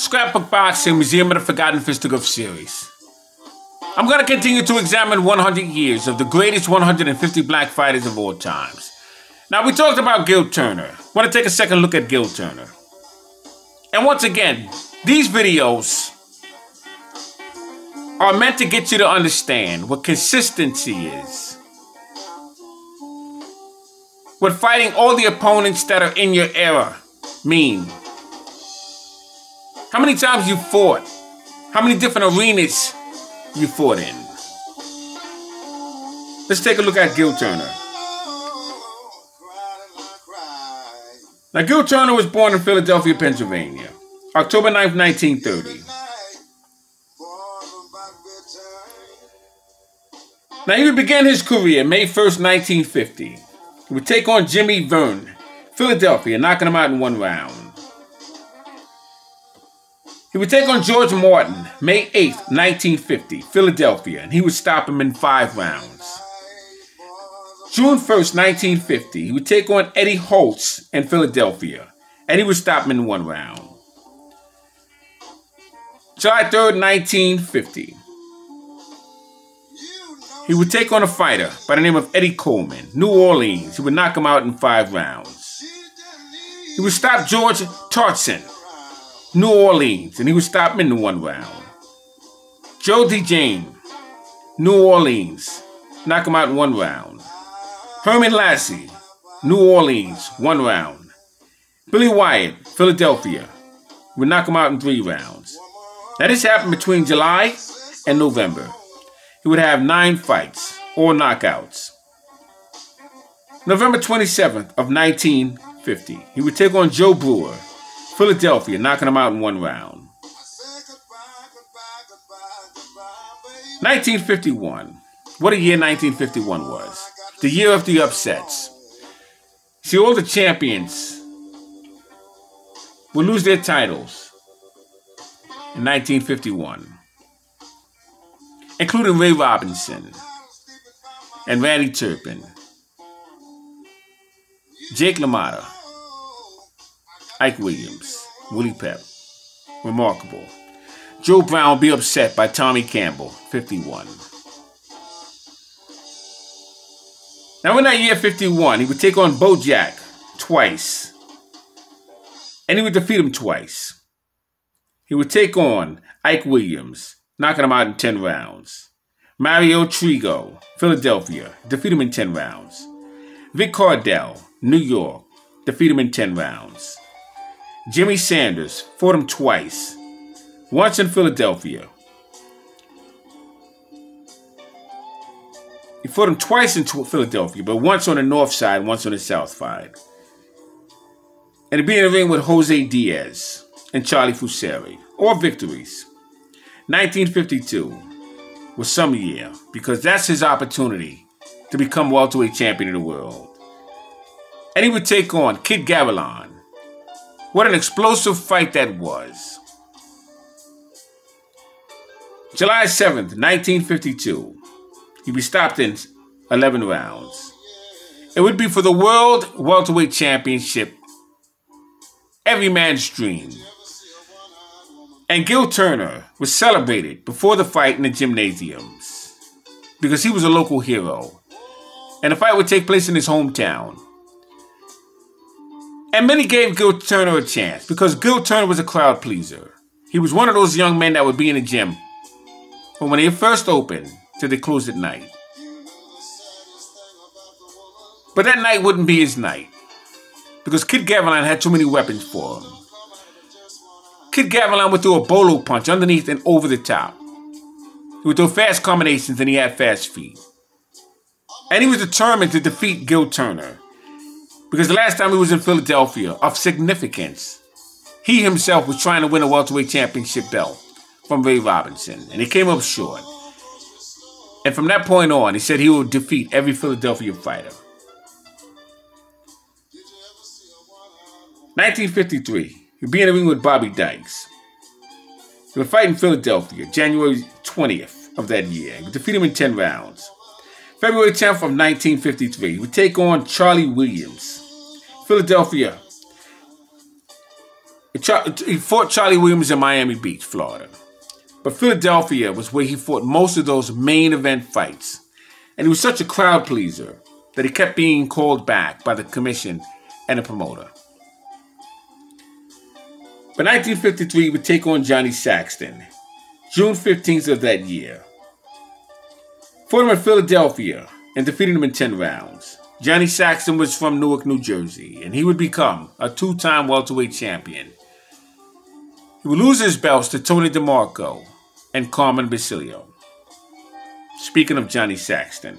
Scrapbook Boxing Museum of the Forgotten Fisticuffs series. I'm going to continue to examine 100 years of the greatest 150 black fighters of all times. Now, we talked about Gil Turner. I want to take a second look at Gil Turner. And once again, these videos are meant to get you to understand what consistency is. What fighting all the opponents that are in your era mean. How many times you fought. How many different arenas you fought in. Let's take a look at Gil Turner. Now, Gil Turner was born in Philadelphia, Pennsylvania, October 9th, 1930. Now, he would begin his career May 1st, 1950. He would take on Jimmy Verne, Philadelphia, knocking him out in 1 round. He would take on George Martin, May 8th, 1950, Philadelphia, and he would stop him in 5 rounds. June 1st, 1950, he would take on Eddie Holtz in Philadelphia, and he would stop him in 1 round. July 3rd, 1950, he would take on a fighter by the name of Eddie Coleman, New Orleans. He would knock him out in 5 rounds. He would stop George Tartson, New Orleans, and he would stop him in 1 round. Joe DeJane, New Orleans, knock him out in 1 round. Herman Lassie, New Orleans, 1 round. Billy Wyatt, Philadelphia, would knock him out in 3 rounds. Now, this happened between July and November. He would have 9 fights, all knockouts. November 27th of 1950, he would take on Joe Brewer, Philadelphia, knocking him out in 1 round. 1951. What a year 1951 was. The year of the upsets. See, all the champions would lose their titles in 1951. Including Ray Robinson and Randy Turpin, Jake LaMotta, Ike Williams, Willie Pep, Remarkable. Joe Brown will be upset by Tommy Campbell, 51. Now in that year 51, he would take on Bo Jack twice. And he would defeat him twice. He would take on Ike Williams, knocking him out in 10 rounds. Mario Trigo, Philadelphia, defeat him in 10 rounds. Vic Cardell, New York, defeat him in 10 rounds. Jimmy Sanders fought him twice, once in Philadelphia. He fought him twice in Philadelphia, but once on the north side, once on the south side. And he'd be in the ring with Jose Diaz and Charlie Fusari. All victories. 1952 was some year, because that's his opportunity to become welterweight champion of the world. And he would take on Kid Gavilan. What an explosive fight that was. July 7th, 1952. He'd be stopped in 11 rounds. It would be for the World Welterweight Championship. Every man's dream. And Gil Turner was celebrated before the fight in the gymnasiums because he was a local hero. And the fight would take place in his hometown. And many gave Gil Turner a chance because Gil Turner was a crowd pleaser. He was one of those young men that would be in the gym from when they first opened till they closed at night. But that night wouldn't be his night because Kid Gavilan had too many weapons for him. Kid Gavilan would throw a bolo punch underneath and over the top. He would throw fast combinations and he had fast feet. And he was determined to defeat Gil Turner because the last time he was in Philadelphia of significance, he himself was trying to win a welterweight championship belt from Ray Robinson, and he came up short. And from that point on, he said he would defeat every Philadelphia fighter. 1953. He'd be in the ring with Bobby Dykes. He would fight in Philadelphia, January 20th of that year. He would defeat him in 10 rounds. February 10th of 1953, he would take on Charlie Williams, Philadelphia. He fought Charlie Williams in Miami Beach, Florida. But Philadelphia was where he fought most of those main event fights. And he was such a crowd pleaser that he kept being called back by the commission and the promoter. By 1953, he would take on Johnny Saxton, June 15th of that year. Fought him in Philadelphia and defeated him in 10 rounds. Johnny Saxton was from Newark, New Jersey, and he would become a 2-time welterweight champion. He would lose his belts to Tony DeMarco and Carmen Basilio. Speaking of Johnny Saxton.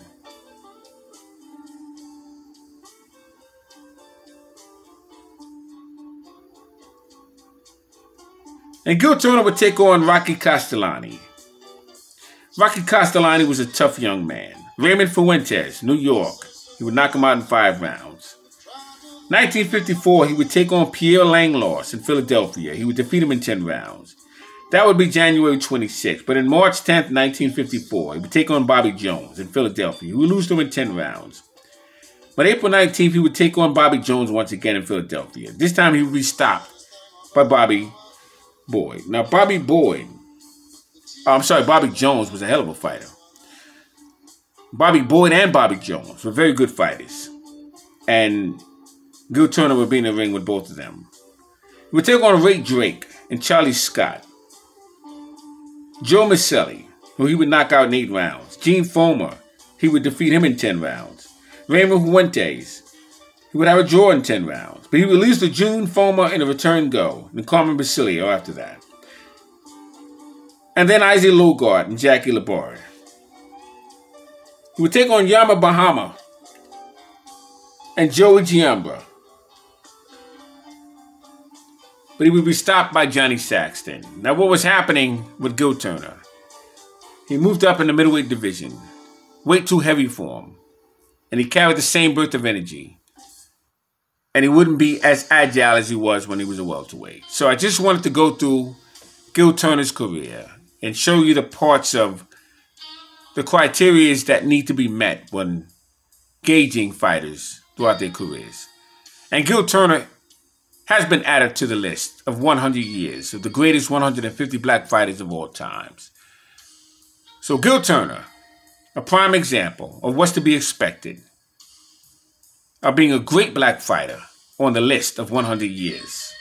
And Gil Turner would take on Rocky Castellani. Rocky Castellani was a tough young man. Raymond Fuentes, New York. He would knock him out in 5 rounds. 1954, he would take on Pierre Langlois in Philadelphia. He would defeat him in 10 rounds. That would be January 26th. But in March 10th, 1954, he would take on Bobby Jones in Philadelphia. He would lose to him in 10 rounds. But April 19th, he would take on Bobby Jones once again in Philadelphia. This time, he would be stopped by Bobby Boyd. Now, Bobby Jones was a hell of a fighter. Bobby Boyd and Bobby Jones were very good fighters. And Gil Turner would be in the ring with both of them. He would take on Ray Drake and Charlie Scott. Joe Maselli, who he would knock out in 8 rounds. Gene Fomer, he would defeat him in 10 rounds. Raymond Fuentes, he would have a draw in 10 rounds. But he would lose to Gene Fomer in a return go, and Carmen Basilio after that. And then Isaac Logart and Jackie Labarre. He would take on Yama Bahama and Joey Giambra. But he would be stopped by Johnny Saxton. Now, what was happening with Gil Turner? He moved up in the middleweight division. Weight too heavy for him. And he carried the same burst of energy. And he wouldn't be as agile as he was when he was a welterweight. So I just wanted to go through Gil Turner's career and show you the parts of the criteria that need to be met when gauging fighters throughout their careers. And Gil Turner has been added to the list of 100 years of the greatest 150 black fighters of all times. So Gil Turner, a prime example of what's to be expected of being a great black fighter on the list of 100 years.